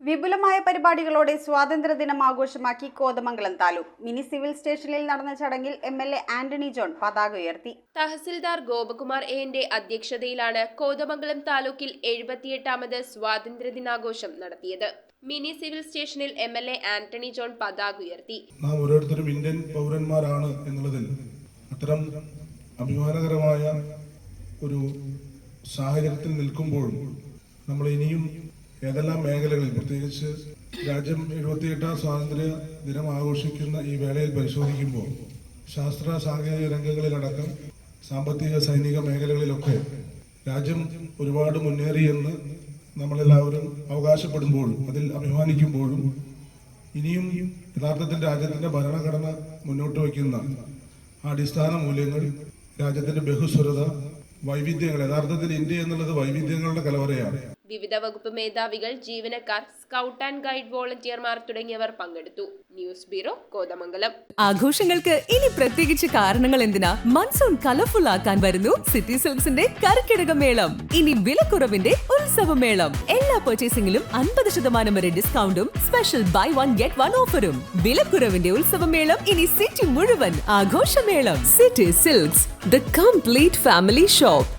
വിപുലമായ പരിപാടികളോടെ സ്വാതന്ത്ര്യദിനം ആഘോഷമാക്കി കോതമംഗലം താലൂക്ക്. മിനി സിവിൽ സ്റ്റേഷനിൽ നടന്ന ചടങ്ങിൽ MLA ആന്റണി ജോൺ പതാക ഉയർത്തി. തഹസിൽദാർ ഗോപകുമാർ എന്റെ അധ്യക്ഷതയിലാണ് കോതമംഗലം താലൂക്കിൽ 78ാമത് സ്വാതന്ത്ര്യദിനാഘോഷം നടത്തിയത്. മിനി സിവിൽ സ്റ്റേഷനിൽ MLA ആന്റണി ജോൺ പതാക ഉയർത്തി. നാം ഓരോരുത്തരും ഇന്ത്യൻ പൗരന്മാരാണ് എന്നുള്ളതിൽ അത്തരം അഭിമാനകരമായ ഒരു സാഹചര്യത്തിൽ നിൽക്കുമ്പോഴും നമ്മൾ ഇനിയും ഏതെല്ലാം മേഖലകളിൽ, പ്രത്യേകിച്ച് രാജ്യം 78ാം സ്വാതന്ത്ര്യ ദിനം ആഘോഷിക്കുന്ന ഈ വേളയിൽ പരിശോധിക്കുമ്പോൾ ശാസ്ത്ര സാങ്കേതിക രംഗങ്ങളിലടക്കം സാമ്പത്തിക സൈനിക മേഖലകളിലൊക്കെ രാജ്യം ഒരുപാട് മുന്നേറിയെന്ന് നമ്മളെല്ലാവരും അവകാശപ്പെടുമ്പോഴും അതിൽ അഭിമാനിക്കുമ്പോഴും ഇനിയും യഥാർത്ഥത്തിൽ രാജ്യത്തിന്റെ ഭരണഘടന മുന്നോട്ട് വയ്ക്കുന്ന അടിസ്ഥാന മൂല്യങ്ങൾ, രാജ്യത്തിന്റെ ബഹുസ്വരത, വൈവിധ്യങ്ങൾ, യഥാർത്ഥത്തിൽ ഇന്ത്യ എന്നുള്ളത് വൈവിധ്യങ്ങളുടെ കലവറയാണ്. വിവിധ വകുപ്പ് മേധാവികൾ, ജീവനക്കാർ, സ്കൗട്ട് ആൻഡ് ഗൈഡ് വോളണ്ടിയർമാർ തുടങ്ങിയവർ പങ്കെടുത്തു. News bureau, Kothamangalam. ആഘോഷങ്ങൾക്ക് ഇനി പ്രത്യേകിച്ച് കാരണങ്ങൾ എന്തിനാ? മൺസൂൺ കളർഫുൾ ആക്കാൻ വരുന്നു സിറ്റി സിൽക്സിന്റെ കർക്കിടകമേളം. ഇനി വിലക്കുറവിന്റെ ഉത്സവമേളം. എല്ലാ പർച്ചേസിംഗിലും 50% വരെ ഡിസ്കൗണ്ടും special buy one get one ഓഫറും. വിലക്കുറവിന്റെ ഉത്സവമേളം ഇനി സിറ്റി മുഴുവൻ ആഘോഷമേളം. City Silks, the complete family shop.